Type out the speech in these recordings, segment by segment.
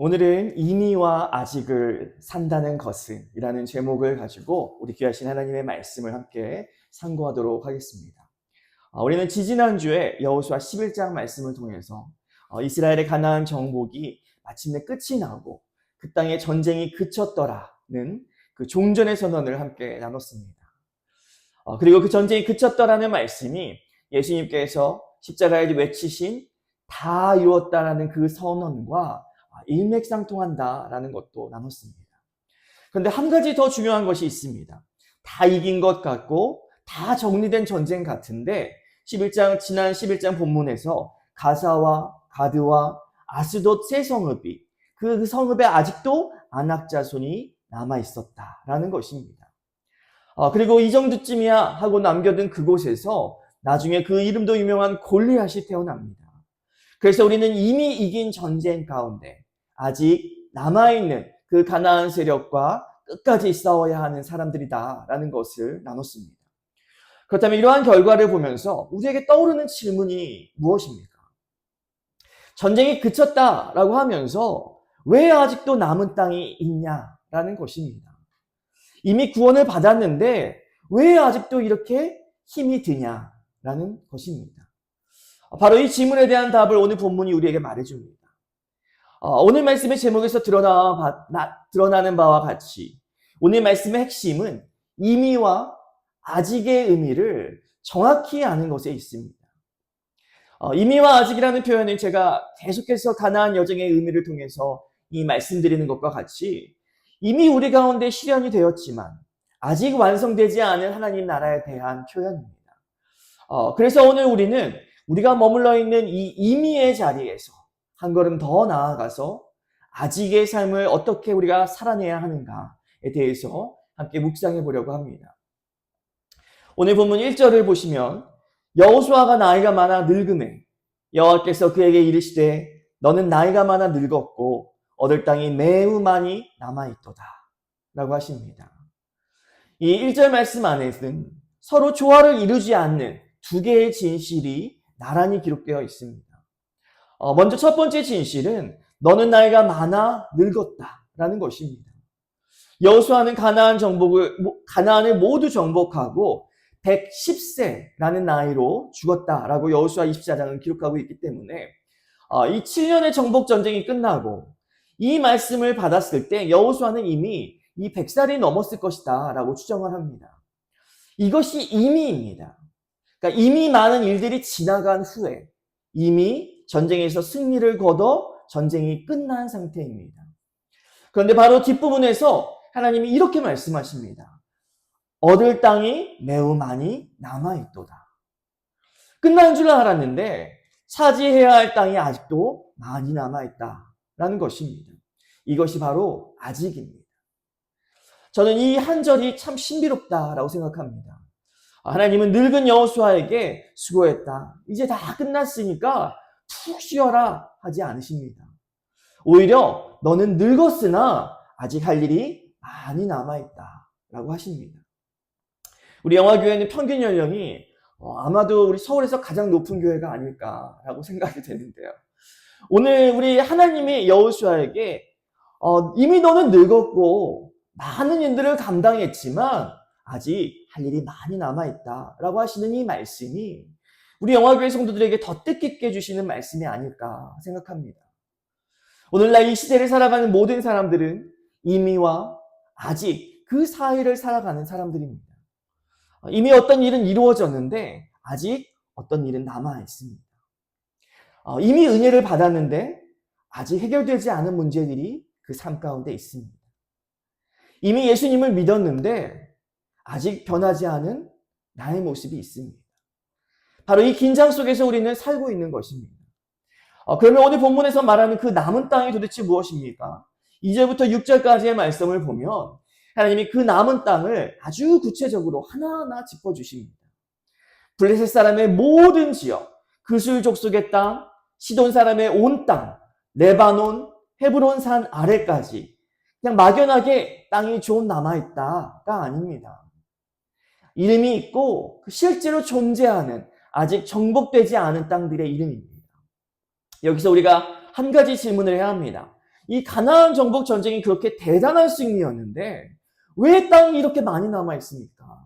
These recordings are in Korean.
오늘은 이미와 아직을 산다는 것은 이라는 제목을 가지고 우리 귀하신 하나님의 말씀을 함께 상고하도록 하겠습니다. 우리는 지지난주에 여호수아 11장 말씀을 통해서 이스라엘의 가나안 정복이 마침내 끝이 나고 그 땅에 전쟁이 그쳤더라는 그 종전의 선언을 함께 나눴습니다. 그리고 그 전쟁이 그쳤더라는 말씀이 예수님께서 십자가에 외치신 다 이루었다라는 그 선언과 일맥상통한다라는 것도 나눴습니다. 그런데 한 가지 더 중요한 것이 있습니다. 다 이긴 것 같고 다 정리된 전쟁 같은데 지난 11장 본문에서 가사와 가드와 아스돗 세 성읍이 그 성읍에 아직도 아낙 자손이 남아 있었다라는 것입니다. 그리고 이 정도쯤이야 하고 남겨둔 그곳에서 나중에 그 이름도 유명한 골리앗이 태어납니다. 그래서 우리는 이미 이긴 전쟁 가운데 아직 남아있는 그 가나안 세력과 끝까지 싸워야 하는 사람들이다라는 것을 나눴습니다. 그렇다면 이러한 결과를 보면서 우리에게 떠오르는 질문이 무엇입니까? 전쟁이 그쳤다라고 하면서 왜 아직도 남은 땅이 있냐라는 것입니다. 이미 구원을 받았는데 왜 아직도 이렇게 힘이 드냐라는 것입니다. 바로 이 질문에 대한 답을 오늘 본문이 우리에게 말해줍니다. 오늘 말씀의 제목에서 드러나는 바와 같이 오늘 말씀의 핵심은 이미와 아직의 의미를 정확히 아는 것에 있습니다. 이미와 아직이라는 표현은 제가 계속해서 가나안 여정의 의미를 통해서 이 말씀드리는 것과 같이 이미 우리 가운데 실현이 되었지만 아직 완성되지 않은 하나님 나라에 대한 표현입니다. 그래서 오늘 우리는 우리가 머물러 있는 이 이미의 자리에서 한 걸음 더 나아가서 아직의 삶을 어떻게 우리가 살아내야 하는가에 대해서 함께 묵상해 보려고 합니다. 오늘 본문 1절을 보시면 여호수아가 나이가 많아 늙음에 여호와께서 그에게 이르시되 너는 나이가 많아 늙었고 얻을 땅이 매우 많이 남아있도다 라고 하십니다. 이 1절 말씀 안에는 서로 조화를 이루지 않는 두 개의 진실이 나란히 기록되어 있습니다. 먼저 첫 번째 진실은 너는 나이가 많아 늙었다라는 것입니다. 여호수아는 가나안을 모두 정복하고 110세라는 나이로 죽었다라고 여호수아 24장은 기록하고 있기 때문에 이 7년의 정복 전쟁이 끝나고 이 말씀을 받았을 때 여호수아는 이미 이 100살이 넘었을 것이다라고 추정을 합니다. 이것이 이미입니다. 그러니까 이미 많은 일들이 지나간 후에 이미 전쟁에서 승리를 거둬 전쟁이 끝난 상태입니다. 그런데 바로 뒷부분에서 하나님이 이렇게 말씀하십니다. 얻을 땅이 매우 많이 남아있도다. 끝난 줄 알았는데 차지해야 할 땅이 아직도 많이 남아있다라는 것입니다. 이것이 바로 아직입니다. 저는 이 한 절이 참 신비롭다라고 생각합니다. 하나님은 늙은 여호수아에게 수고했다. 이제 다 끝났으니까 푹 쉬어라 하지 않으십니다. 오히려 너는 늙었으나 아직 할 일이 많이 남아있다라고 하십니다. 우리 영화교회는 평균 연령이 아마도 우리 서울에서 가장 높은 교회가 아닐까라고 생각이 되는데요. 오늘 우리 하나님이 여호수아에게 이미 너는 늙었고 많은 일들을 감당했지만 아직 할 일이 많이 남아있다라고 하시는 이 말씀이 우리 영화교회 성도들에게 더 뜻깊게 해주시는 말씀이 아닐까 생각합니다. 오늘날 이 시대를 살아가는 모든 사람들은 이미와 아직 그 사이를 살아가는 사람들입니다. 이미 어떤 일은 이루어졌는데 아직 어떤 일은 남아있습니다. 이미 은혜를 받았는데 아직 해결되지 않은 문제들이 그 삶 가운데 있습니다. 이미 예수님을 믿었는데 아직 변하지 않은 나의 모습이 있습니다. 바로 이 긴장 속에서 우리는 살고 있는 것입니다. 그러면 오늘 본문에서 말하는 그 남은 땅이 도대체 무엇입니까? 2절부터 6절까지의 말씀을 보면 하나님이 그 남은 땅을 아주 구체적으로 하나하나 짚어주십니다. 블레셋 사람의 모든 지역, 그술 족속의 땅, 시돈 사람의 온 땅, 레바논, 헤브론 산 아래까지 그냥 막연하게 땅이 좀 남아있다가 아닙니다. 이름이 있고 실제로 존재하는 아직 정복되지 않은 땅들의 이름입니다. 여기서 우리가 한 가지 질문을 해야 합니다. 이 가나안 정복 전쟁이 그렇게 대단한 승리였는데 왜 땅이 이렇게 많이 남아 있습니까?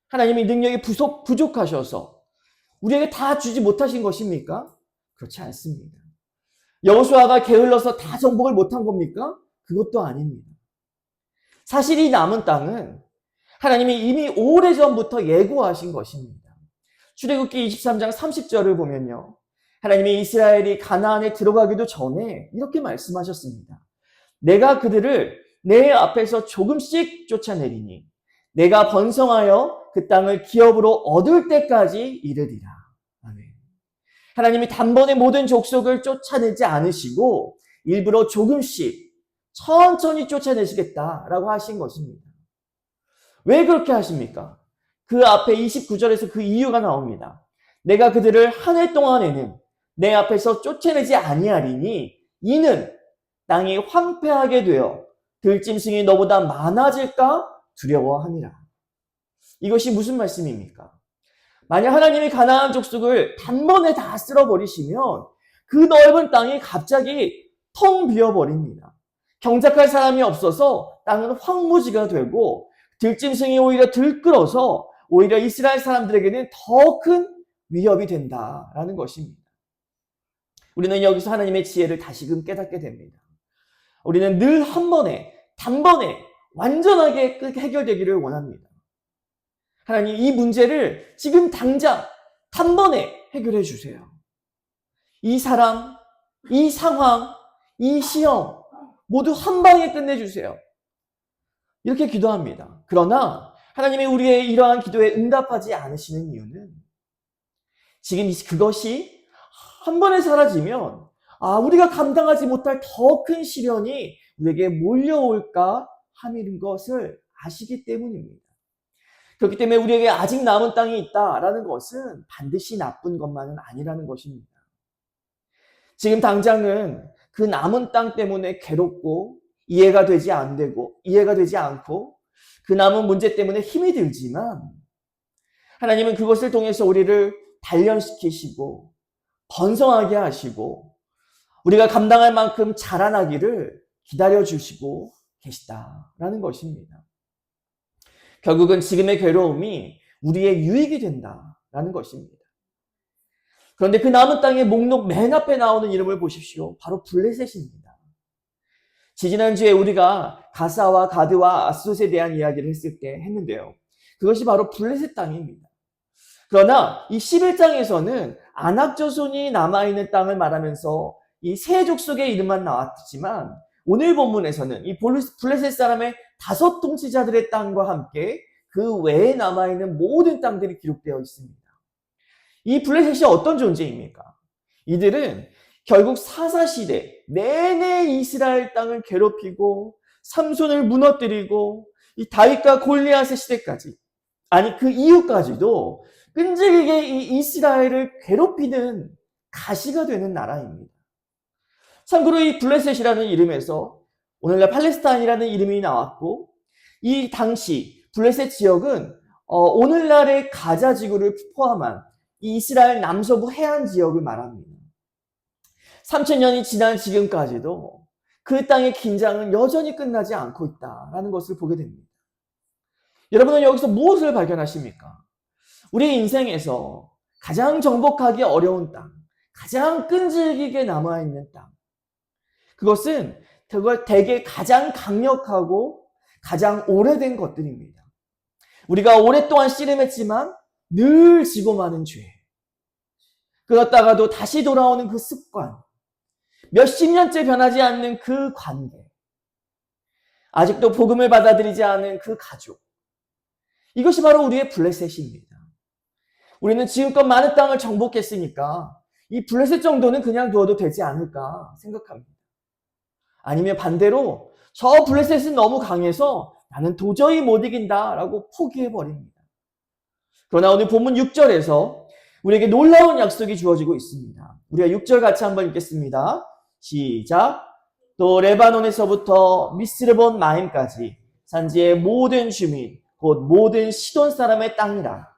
하나님이 능력이 부족하셔서 우리에게 다 주지 못하신 것입니까? 그렇지 않습니다. 여호수아가 게을러서 다 정복을 못한 겁니까? 그것도 아닙니다. 사실 이 남은 땅은 하나님이 이미 오래전부터 예고하신 것입니다. 출애굽기 23장 30절을 보면요. 하나님이 이스라엘이 가나안에 들어가기도 전에 이렇게 말씀하셨습니다. 내가 그들을 내 앞에서 조금씩 쫓아내리니 내가 번성하여 그 땅을 기업으로 얻을 때까지 이르리라. 아멘. 하나님이 단번에 모든 족속을 쫓아내지 않으시고 일부러 조금씩 천천히 쫓아내시겠다라고 하신 것입니다. 왜 그렇게 하십니까? 그 앞에 29절에서 그 이유가 나옵니다. 내가 그들을 한 해 동안에는 내 앞에서 쫓아내지 아니하리니 이는 땅이 황폐하게 되어 들짐승이 너보다 많아질까 두려워함이라. 이것이 무슨 말씀입니까? 만약 하나님이 가나안 족속을 단번에 다 쓸어버리시면 그 넓은 땅이 갑자기 텅 비어버립니다. 경작할 사람이 없어서 땅은 황무지가 되고 들짐승이 오히려 들끓어서 오히려 이스라엘 사람들에게는 더 큰 위협이 된다라는 것입니다. 우리는 여기서 하나님의 지혜를 다시금 깨닫게 됩니다. 우리는 늘 한 번에, 단번에 완전하게 해결되기를 원합니다. 하나님, 이 문제를 지금 당장 단번에 해결해 주세요. 이 사람, 이 상황, 이 시험 모두 한 방에 끝내주세요. 이렇게 기도합니다. 그러나 하나님이 우리의 이러한 기도에 응답하지 않으시는 이유는 지금 그것이 한 번에 사라지면 우리가 감당하지 못할 더 큰 시련이 우리에게 몰려올까 함인 것을 아시기 때문입니다. 그렇기 때문에 우리에게 아직 남은 땅이 있다라는 것은 반드시 나쁜 것만은 아니라는 것입니다. 지금 당장은 그 남은 땅 때문에 괴롭고 이해가 되지 않고 그 남은 문제 때문에 힘이 들지만 하나님은 그것을 통해서 우리를 단련시키시고 번성하게 하시고 우리가 감당할 만큼 자라나기를 기다려주시고 계시다라는 것입니다. 결국은 지금의 괴로움이 우리의 유익이 된다라는 것입니다. 그런데 그 남은 땅의 목록 맨 앞에 나오는 이름을 보십시오. 바로 블레셋입니다. 지지난주에 우리가 가사와 가드와 아스돗에 대한 이야기를 했는데요. 그것이 바로 블레셋 땅입니다. 그러나 이 11장에서는 아낙조손이 남아있는 땅을 말하면서 이 세 족속의 이름만 나왔지만 오늘 본문에서는 이 블레셋 사람의 5 통치자들의 땅과 함께 그 외에 남아있는 모든 땅들이 기록되어 있습니다. 이 블레셋이 어떤 존재입니까? 이들은 결국 사사시대 내내 이스라엘 땅을 괴롭히고 삼손을 무너뜨리고 이 다윗과 골리앗의 시대까지 그 이후까지도 끈질기게 이 이스라엘을 괴롭히는 가시가 되는 나라입니다. 참고로 이 블레셋이라는 이름에서 오늘날 팔레스타인이라는 이름이 나왔고 이 당시 블레셋 지역은 오늘날의 가자 지구를 포함한 이 이스라엘 남서부 해안 지역을 말합니다. 3000년이 지난 지금까지도 그 땅의 긴장은 여전히 끝나지 않고 있다는 것을 보게 됩니다. 여러분은 여기서 무엇을 발견하십니까? 우리 인생에서 가장 정복하기 어려운 땅, 가장 끈질기게 남아있는 땅, 그것은 대개 가장 강력하고 가장 오래된 것들입니다. 우리가 오랫동안 씨름했지만 늘 지고 마는 죄, 그렇다가도 다시 돌아오는 그 습관, 몇십 년째 변하지 않는 그 관계, 아직도 복음을 받아들이지 않은 그 가족, 이것이 바로 우리의 블레셋입니다. 우리는 지금껏 많은 땅을 정복했으니까 이 블레셋 정도는 그냥 두어도 되지 않을까 생각합니다. 아니면 반대로 저 블레셋은 너무 강해서 나는 도저히 못 이긴다라고 포기해버립니다. 그러나 오늘 본문 6절에서 우리에게 놀라운 약속이 주어지고 있습니다. 우리가 6절 같이 한번 읽겠습니다. 시작. 또 레바논에서부터 미스르본 마임까지 산지의 모든 주민 곧 모든 시돈 사람의 땅이라.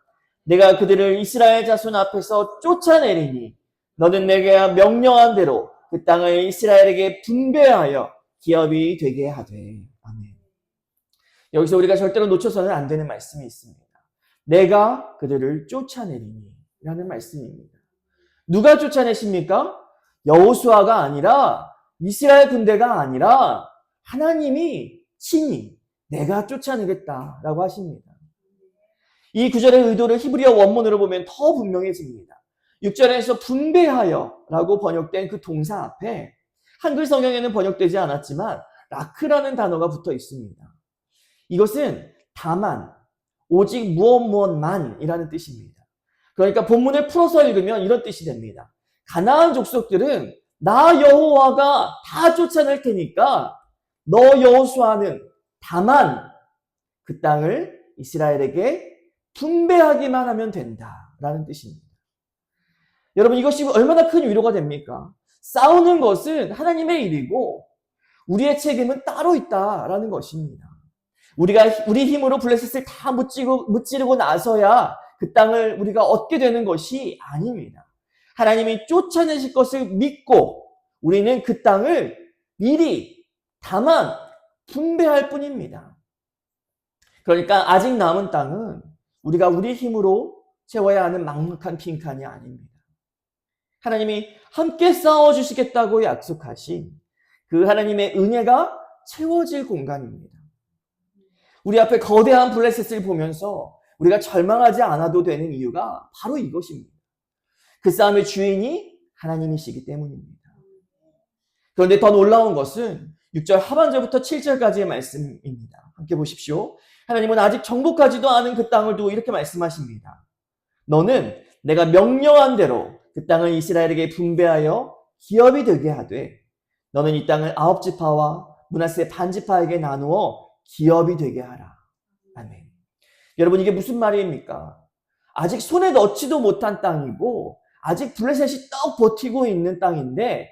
내가 그들을 이스라엘 자손 앞에서 쫓아내리니 너는 내게 명령한 대로 그 땅을 이스라엘에게 분배하여 기업이 되게 하되. 아멘. 여기서 우리가 절대로 놓쳐서는 안 되는 말씀이 있습니다. 내가 그들을 쫓아내리니 라는 말씀입니다. 누가 쫓아내십니까? 여호수아가 아니라, 이스라엘 군대가 아니라 하나님이 친히 내가 쫓아내겠다라고 하십니다. 이 구절의 의도를 히브리어 원문으로 보면 더 분명해집니다. 6절에서 분배하여라고 번역된 그 동사 앞에 한글 성경에는 번역되지 않았지만 라크라는 단어가 붙어 있습니다. 이것은 다만, 오직 무엇만이라는 뜻입니다. 그러니까 본문을 풀어서 읽으면 이런 뜻이 됩니다. 가나안 족속들은 나 여호와가 다 쫓아낼 테니까 너 여호수아는 다만 그 땅을 이스라엘에게 분배하기만 하면 된다라는 뜻입니다. 여러분, 이것이 얼마나 큰 위로가 됩니까? 싸우는 것은 하나님의 일이고 우리의 책임은 따로 있다라는 것입니다. 우리가 우리 힘으로 블레셋을 다 무찌르고 나서야 그 땅을 우리가 얻게 되는 것이 아닙니다. 하나님이 쫓아내실 것을 믿고 우리는 그 땅을 미리 다만 분배할 뿐입니다. 그러니까 아직 남은 땅은 우리가 우리 힘으로 채워야 하는 막막한 빈칸이 아닙니다. 하나님이 함께 싸워주시겠다고 약속하신 그 하나님의 은혜가 채워질 공간입니다. 우리 앞에 거대한 블레셋을 보면서 우리가 절망하지 않아도 되는 이유가 바로 이것입니다. 그 싸움의 주인이 하나님이시기 때문입니다. 그런데 더 놀라운 것은 6절 하반절부터 7절까지의 말씀입니다. 함께 보십시오. 하나님은 아직 정복하지도 않은 그 땅을 두고 이렇게 말씀하십니다. 너는 내가 명령한 대로 그 땅을 이스라엘에게 분배하여 기업이 되게 하되 너는 이 땅을 9지파와 므낫세 반지파에게 나누어 기업이 되게 하라. 아멘. 여러분, 이게 무슨 말입니까? 아직 손에 넣지도 못한 땅이고 아직 블레셋이 떡 버티고 있는 땅인데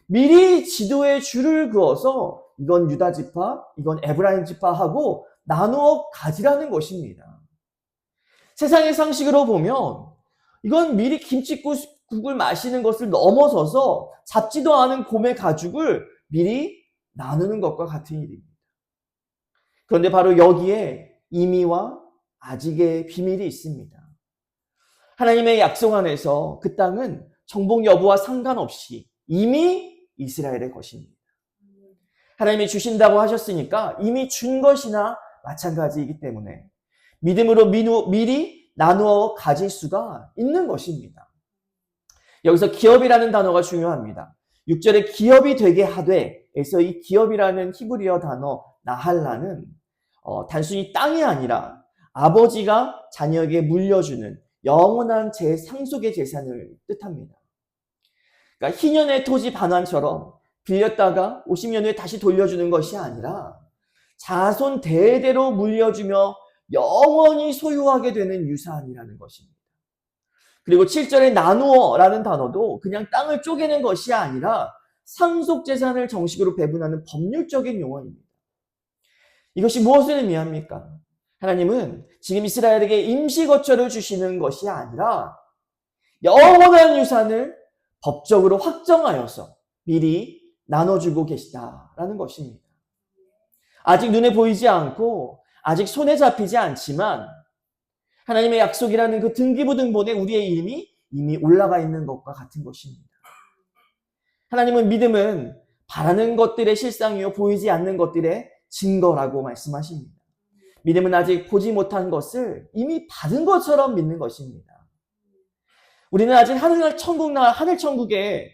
미리 지도에 줄을 그어서 이건 유다 지파, 이건 에브라임 지파하고 나누어 가지라는 것입니다. 세상의 상식으로 보면 이건 미리 김칫국을 마시는 것을 넘어서서 잡지도 않은 곰의 가죽을 미리 나누는 것과 같은 일입니다. 그런데 바로 여기에 임의와 아직의 비밀이 있습니다. 하나님의 약속 안에서 그 땅은 정복 여부와 상관없이 이미 이스라엘의 것입니다. 하나님이 주신다고 하셨으니까 이미 준 것이나 마찬가지이기 때문에 믿음으로 미리 나누어 가질 수가 있는 것입니다. 여기서 기업이라는 단어가 중요합니다. 6절에 기업이 되게 하되에서 이 기업이라는 히브리어 단어 나할라는 단순히 땅이 아니라 아버지가 자녀에게 물려주는 영원한 상속의 재산을 뜻합니다. 그러니까 희년의 토지 반환처럼 빌렸다가 50년 후에 다시 돌려주는 것이 아니라 자손 대대로 물려주며 영원히 소유하게 되는 유산이라는 것입니다. 그리고 7절에 나누어라는 단어도 그냥 땅을 쪼개는 것이 아니라 상속재산을 정식으로 배분하는 법률적인 용어입니다. 이것이 무엇을 의미합니까? 하나님은 지금 이스라엘에게 임시거처를 주시는 것이 아니라 영원한 유산을 법적으로 확정하여서 미리 나눠주고 계시다라는 것입니다. 아직 눈에 보이지 않고 아직 손에 잡히지 않지만 하나님의 약속이라는 그 등기부등본에 우리의 이름이 이미 올라가 있는 것과 같은 것입니다. 하나님은 믿음은 바라는 것들의 실상이요 보이지 않는 것들의 증거라고 말씀하십니다. 믿음은 아직 보지 못한 것을 이미 받은 것처럼 믿는 것입니다. 우리는 아직 하늘 천국에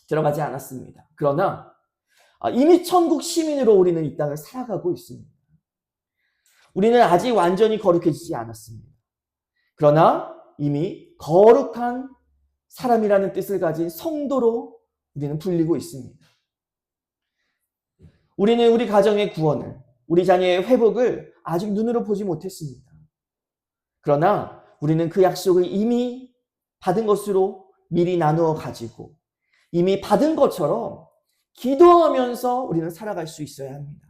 들어가지 않았습니다. 그러나 이미 천국 시민으로 우리는 이 땅을 살아가고 있습니다. 우리는 아직 완전히 거룩해지지 않았습니다. 그러나 이미 거룩한 사람이라는 뜻을 가진 성도로 우리는 불리고 있습니다. 우리는 우리 가정의 구원을, 우리 자녀의 회복을 아직 눈으로 보지 못했습니다. 그러나 우리는 그 약속을 이미 받은 것으로 미리 나누어 가지고 이미 받은 것처럼 기도하면서 우리는 살아갈 수 있어야 합니다.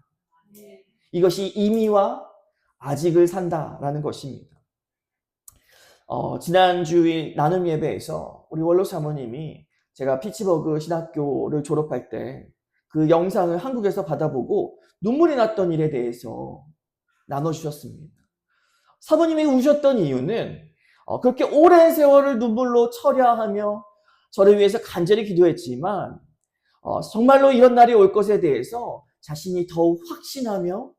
이것이 이미와 아직을 산다라는 것입니다. 지난주일 나눔 예배에서 우리 원로 사모님이 제가 피츠버그 신학교를 졸업할 때 그 영상을 한국에서 받아보고 눈물이 났던 일에 대해서 나눠주셨습니다. 사모님이 우셨던 이유는 그렇게 오랜 세월을 눈물로 처리하며 저를 위해서 간절히 기도했지만 정말로 이런 날이 올 것에 대해서 자신이 더욱 확신하며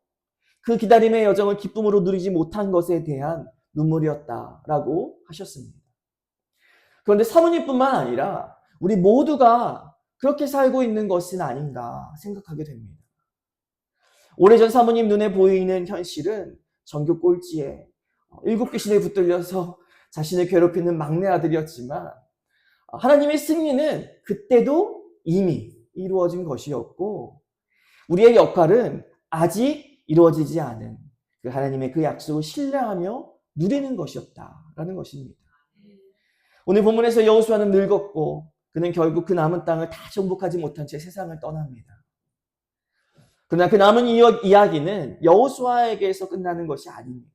그 기다림의 여정을 기쁨으로 누리지 못한 것에 대한 눈물이었다라고 하셨습니다. 그런데 사모님뿐만 아니라 우리 모두가 그렇게 살고 있는 것은 아닌가 생각하게 됩니다. 오래전 사모님 눈에 보이는 현실은 전교 꼴찌에 7귀신에 붙들려서 자신을 괴롭히는 막내 아들이었지만 하나님의 승리는 그때도 이미 이루어진 것이었고 우리의 역할은 아직 이루어지지 않은 그 하나님의 그 약속을 신뢰하며 누리는 것이었다라는 것입니다. 오늘 본문에서 여호수아는 늙었고 그는 결국 그 남은 땅을 다 정복하지 못한 채 세상을 떠납니다. 그러나 그 남은 이야기는 여호수아에게서 끝나는 것이 아닙니다.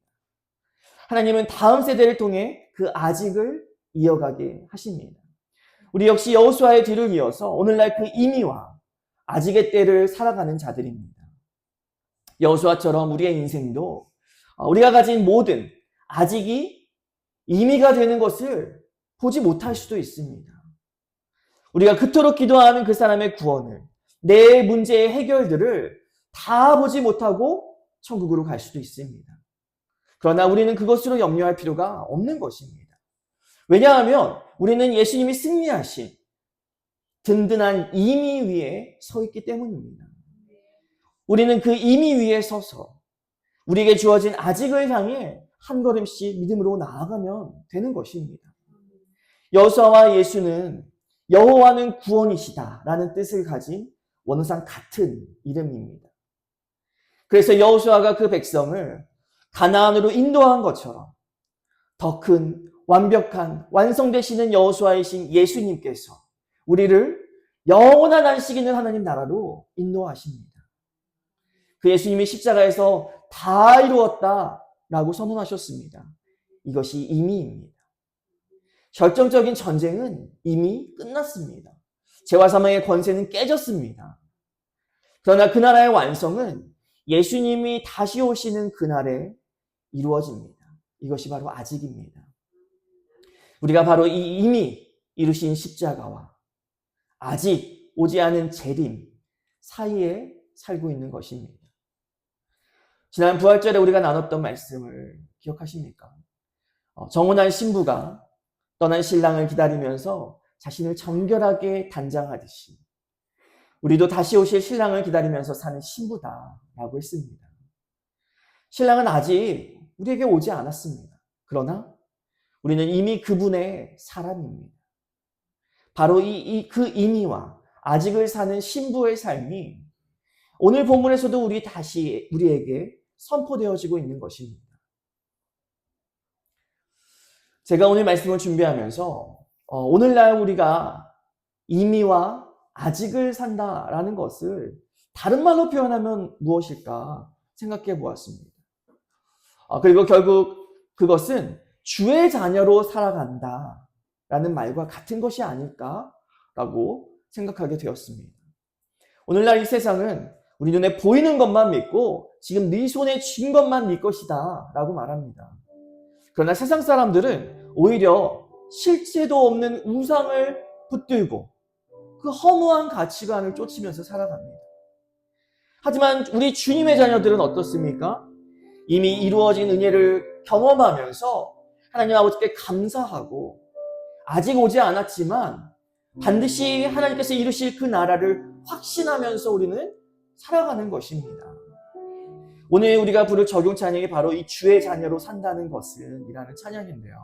하나님은 다음 세대를 통해 그 아직을 이어가게 하십니다. 우리 역시 여호수아의 뒤를 이어서 오늘날 그 이미와 아직의 때를 살아가는 자들입니다. 여호수아처럼 우리의 인생도 우리가 가진 모든 아직이 이미가 되는 것을 보지 못할 수도 있습니다. 우리가 그토록 기도하는 그 사람의 구원을, 내 문제의 해결들을 다 보지 못하고 천국으로 갈 수도 있습니다. 그러나 우리는 그것으로 염려할 필요가 없는 것입니다. 왜냐하면 우리는 예수님이 승리하신 든든한 임의 위에 서 있기 때문입니다. 우리는 그 임의 위에 서서 우리에게 주어진 아직을 향해 한 걸음씩 믿음으로 나아가면 되는 것입니다. 여호수아와 예수는 여호와는 구원이시다라는 뜻을 가진 원어상 같은 이름입니다. 그래서 여호수아가 그 백성을 가나안으로 인도한 것처럼 더 큰 완벽한 완성되시는 여호수아이신 예수님께서 우리를 영원한 안식 있는 하나님 나라로 인도하십니다. 그 예수님이 십자가에서 다 이루었다라고 선언하셨습니다. 이것이 임의입니다. 결정적인 전쟁은 이미 끝났습니다. 죄와 사망의 권세는 깨졌습니다. 그러나 그 나라의 완성은 예수님이 다시 오시는 그날에 이루어집니다. 이것이 바로 아직입니다. 우리가 바로 이 이미 이루신 십자가와 아직 오지 않은 재림 사이에 살고 있는 것입니다. 지난 부활절에 우리가 나눴던 말씀을 기억하십니까? 정혼한 신부가 떠난 신랑을 기다리면서 자신을 정결하게 단장하듯이 우리도 다시 오실 신랑을 기다리면서 사는 신부다라고 했습니다. 신랑은 아직 우리에게 오지 않았습니다. 그러나 우리는 이미 그분의 사람입니다. 바로 그 이미와 아직을 사는 신부의 삶이 오늘 본문에서도 우리에게 선포되어지고 있는 것입니다. 제가 오늘 말씀을 준비하면서 오늘날 우리가 이미와 아직을 산다라는 것을 다른 말로 표현하면 무엇일까 생각해 보았습니다. 그리고 결국 그것은 주의 자녀로 살아간다라는 말과 같은 것이 아닐까라고 생각하게 되었습니다. 오늘날 이 세상은 우리 눈에 보이는 것만 믿고 지금 네 손에 쥔 것만 네 것이다 라고 말합니다. 그러나 세상 사람들은 오히려 실체도 없는 우상을 붙들고 그 허무한 가치관을 쫓으면서 살아갑니다. 하지만 우리 주님의 자녀들은 어떻습니까? 이미 이루어진 은혜를 경험하면서 하나님 아버지께 감사하고 아직 오지 않았지만 반드시 하나님께서 이루실 그 나라를 확신하면서 우리는 살아가는 것입니다. 오늘 우리가 부를 적용 찬양이 바로 이 주의 자녀로 산다는 것은 이라는 찬양인데요.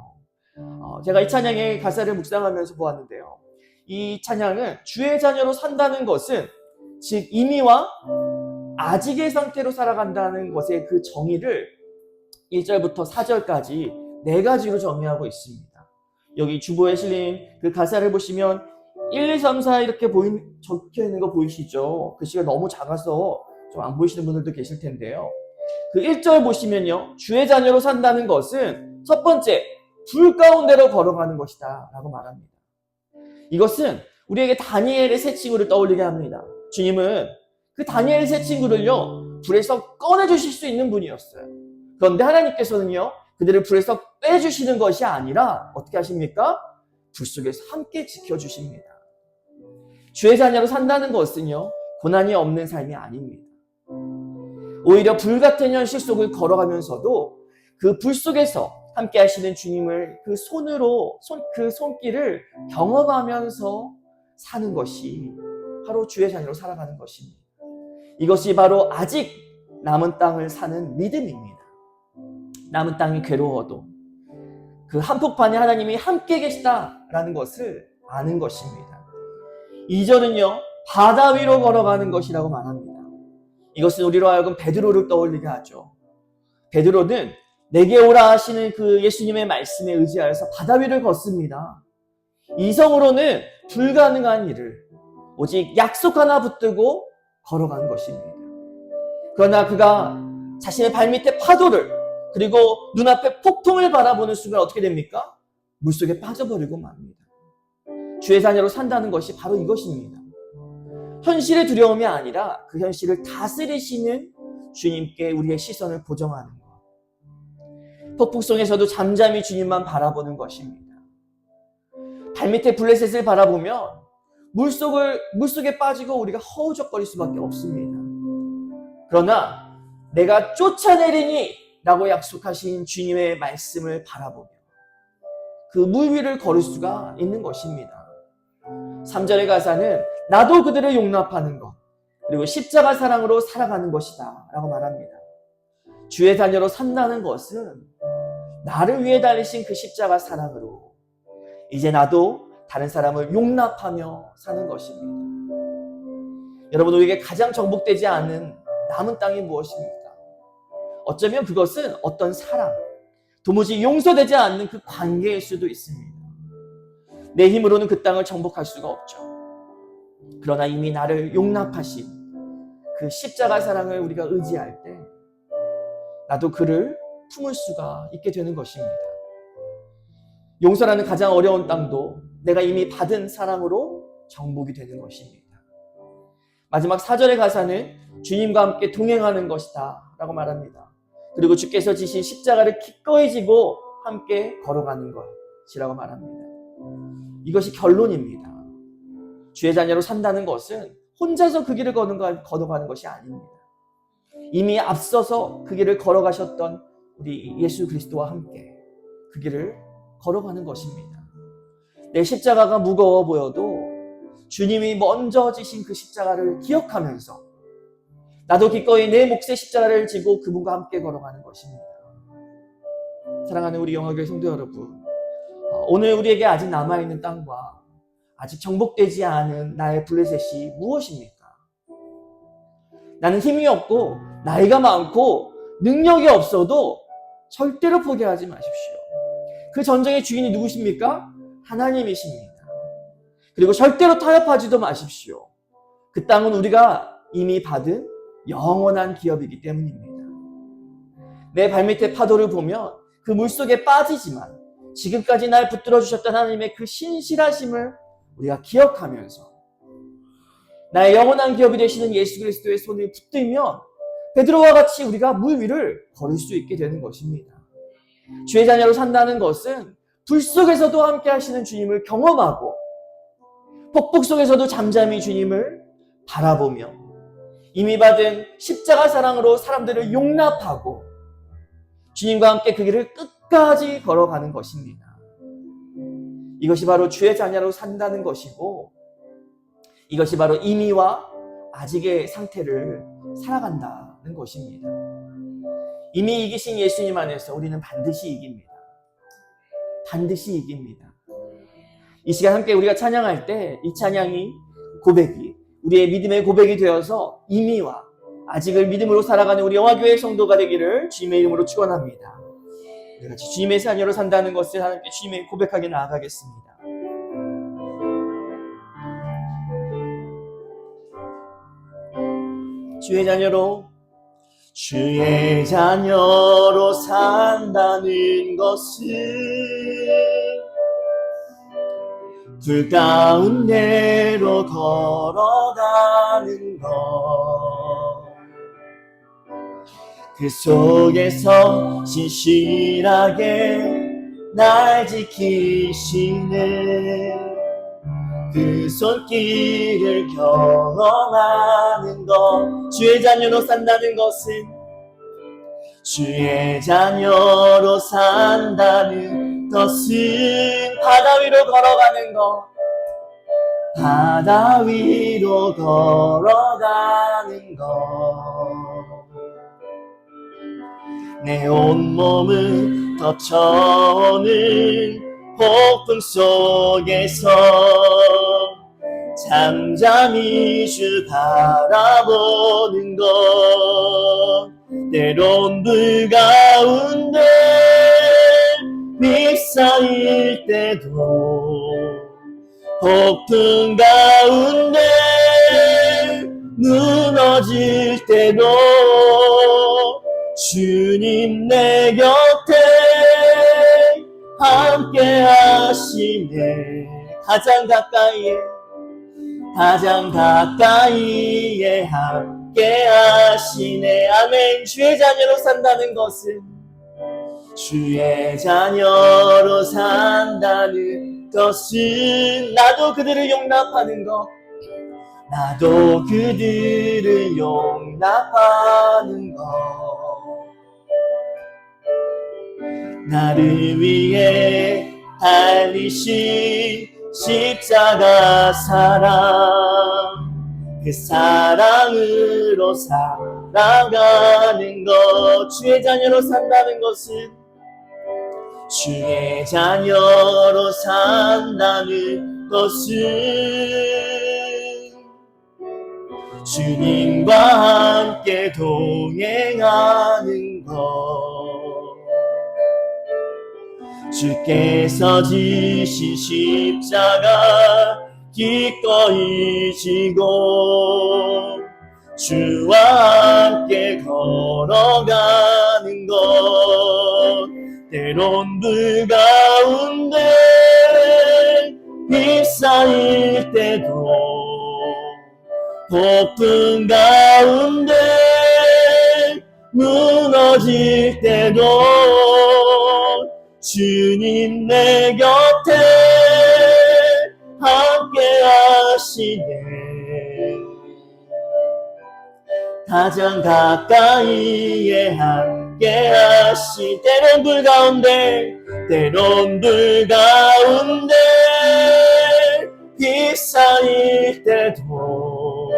제가 이 찬양의 가사를 묵상하면서 보았는데요. 이 찬양은 주의 자녀로 산다는 것은 즉 이미와 아직의 상태로 살아간다는 것의 그 정의를 1절부터 4절까지 4가지로 정의하고 있습니다. 여기 주보에 실린 그 가사를 보시면 1, 2, 3, 4 이렇게 적혀 있는 거 보이시죠? 글씨가 너무 작아서 좀 안 보이시는 분들도 계실 텐데요. 그 1절 보시면요. 주의 자녀로 산다는 것은 첫 번째, 불 가운데로 걸어가는 것이다 라고 말합니다. 이것은 우리에게 다니엘의 세 친구를 떠올리게 합니다. 주님은 그 다니엘의 세 친구를요, 불에서 꺼내주실 수 있는 분이었어요. 그런데 하나님께서는요, 그들을 불에서 빼주시는 것이 아니라 어떻게 하십니까? 불 속에서 함께 지켜주십니다. 주의 자녀로 산다는 것은요, 고난이 없는 삶이 아닙니다. 오히려 불같은 현실 속을 걸어가면서도 그 불 속에서 함께 하시는 주님을 그 그 손길을 경험하면서 사는 것이 바로 주의 자녀로 살아가는 것입니다. 이것이 바로 아직 남은 땅을 사는 믿음입니다. 남은 땅이 괴로워도 그 한복판에 하나님이 함께 계시다라는 것을 아는 것입니다. 2절은요, 바다 위로 걸어가는 것이라고 말합니다. 이것은 우리로 하여금 베드로를 떠올리게 하죠. 베드로는 내게 오라 하시는 그 예수님의 말씀에 의지하여서 바다 위를 걷습니다. 이성으로는 불가능한 일을 오직 약속 하나 붙들고 걸어간 것입니다. 그러나 그가 자신의 발밑에 파도를 그리고 눈앞에 폭풍을 바라보는 순간 어떻게 됩니까? 물속에 빠져버리고 맙니다. 주의 자녀로 산다는 것이 바로 이것입니다. 현실의 두려움이 아니라 그 현실을 다스리시는 주님께 우리의 시선을 고정하는 것. 폭풍 속에서도 잠잠히 주님만 바라보는 것입니다. 발밑에 블레셋을 바라보면 물속에 빠지고 우리가 허우적거릴 수밖에 없습니다. 그러나 내가 쫓아내리니 라고 약속하신 주님의 말씀을 바라보며 그 물 위를 걸을 수가 있는 것입니다. 3절의 가사는 나도 그들을 용납하는 것 그리고 십자가 사랑으로 살아가는 것이다 라고 말합니다. 주의 자녀로 산다는 것은 나를 위해 달리신 그 십자가 사랑으로 이제 나도 다른 사람을 용납하며 사는 것입니다. 여러분, 우리에게 가장 정복되지 않은 남은 땅이 무엇입니까? 어쩌면 그것은 어떤 사랑, 도무지 용서되지 않는 그 관계일 수도 있습니다. 내 힘으로는 그 땅을 정복할 수가 없죠. 그러나 이미 나를 용납하신 그 십자가 사랑을 우리가 의지할 때 나도 그를 품을 수가 있게 되는 것입니다. 용서라는 가장 어려운 땅도 내가 이미 받은 사랑으로 정복이 되는 것입니다. 마지막 4절의 가사는 주님과 함께 동행하는 것이다 라고 말합니다. 그리고 주께서 지신 십자가를 기꺼이 지고 함께 걸어가는 것이라고 말합니다. 이것이 결론입니다. 주의 자녀로 산다는 것은 혼자서 그 길을 걸어가는 것이 아닙니다. 이미 앞서서 그 길을 걸어가셨던 우리 예수 그리스도와 함께 그 길을 걸어가는 것입니다. 내 십자가가 무거워 보여도 주님이 먼저 지신 그 십자가를 기억하면서 나도 기꺼이 내 몫의 십자가를 지고 그분과 함께 걸어가는 것입니다. 사랑하는 우리 영화교회 성도 여러분, 오늘 우리에게 아직 남아있는 땅과 아직 정복되지 않은 나의 블레셋이 무엇입니까? 나는 힘이 없고 나이가 많고 능력이 없어도 절대로 포기하지 마십시오. 그 전쟁의 주인이 누구십니까? 하나님이십니다. 그리고 절대로 타협하지도 마십시오. 그 땅은 우리가 이미 받은 영원한 기업이기 때문입니다. 내 발밑에 파도를 보면 그 물속에 빠지지만 지금까지 날 붙들어 주셨던 하나님의 그 신실하심을 우리가 기억하면서 나의 영원한 기업이 되시는 예수 그리스도의 손을 붙들면 베드로와 같이 우리가 물 위를 걸을 수 있게 되는 것입니다. 주의 자녀로 산다는 것은 불 속에서도 함께 하시는 주님을 경험하고 폭풍 속에서도 잠잠히 주님을 바라보며 이미 받은 십자가 사랑으로 사람들을 용납하고 주님과 함께 그 길을 끝까지 걸어가는 것입니다. 이것이 바로 주의 자녀로 산다는 것이고 이것이 바로 이미와 아직의 상태를 살아간다는 것입니다. 이미 이기신 예수님 안에서 우리는 반드시 이깁니다. 반드시 이깁니다. 이 시간 함께 우리가 찬양할 때 이 찬양이 고백이 우리의 믿음의 고백이 되어서 이미와 아직을 믿음으로 살아가는 우리 영화교회 성도가 되기를 주님의 이름으로 축원합니다. 우리 같이 주님의 자녀로 산다는 것을 하나님께 주님의 고백하게 나아가겠습니다. 주의 자녀로 산다는 것은 불 가운데로 걸어가는 것, 그 속에서 신실하게 날 지키시는 그 손길을 경험하는 것, 주의 자녀로 산다는 것은, 주의 자녀로 산다는 것은 바다 위로 걸어가는 것, 바다 위로 걸어가는 것. 내 온몸은 덮쳐오는 폭풍 속에서 잠잠히 주 바라보는 것, 때론 불 가운데 휩싸일 때도, 폭풍 가운데 무너질 때도 주님 내 곁에 함께 하시네. 가장 가까이에 함께 하시네. 아멘. 주의 자녀로 산다는 것은, 주의 자녀로 산다는 것은 나도 그들을 용납하는 것, 나도 그들을 용납하는 것, 나를 위해 달리신 십자가 사랑, 그 사랑으로 살아가는 것, 주의 자녀로 산다는 것은, 주의 자녀로 산다는 것은 주님과 함께 동행하는 것, 주께서 지신 십자가 기꺼이 지고 주와 함께 걸어가는 것, 때론 불 가운데 휩싸일 때도, 폭풍 가운데 무너질 때도 주님 내 곁에 함께 하시네. 가장 가까이에 함께 하시, 때론 불 가운데 휩싸일 때도,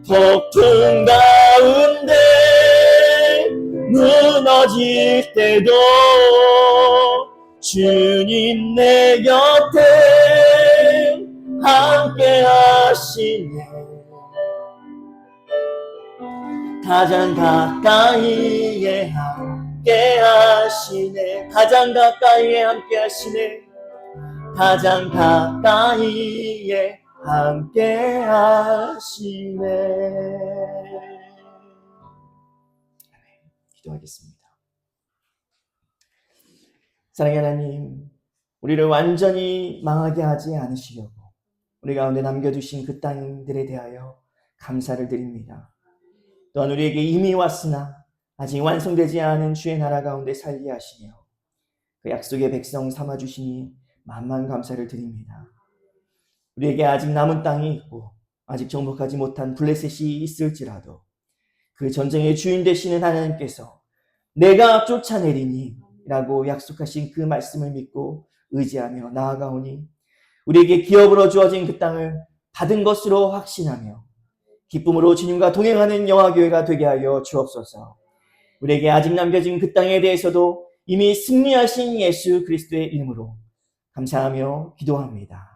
폭풍 가운데 무너질 때도 주님 내 곁에 함께 하시네. 가장 가까이에 함께 하시네. 가장 가까이에 함께 하시네. 가장 가까이에 함께 하시네. 기도하겠습니다. 사랑의 하나님, 우리를 완전히 망하게 하지 않으시려고 우리 가운데 남겨두신 그 땅들에 대하여 감사를 드립니다. 또한 우리에게 이미 왔으나 아직 완성되지 않은 주의 나라 가운데 살게 하시며 그 약속의 백성 삼아주시니 만만 감사를 드립니다. 우리에게 아직 남은 땅이 있고 아직 정복하지 못한 블레셋이 있을지라도 그 전쟁의 주인 되시는 하나님께서 내가 쫓아내리니 라고 약속하신 그 말씀을 믿고 의지하며 나아가오니 우리에게 기업으로 주어진 그 땅을 받은 것으로 확신하며 기쁨으로 주님과 동행하는 영화교회가 되게 하여 주옵소서. 우리에게 아직 남겨진 그 땅에 대해서도 이미 승리하신 예수 그리스도의 이름으로 감사하며 기도합니다.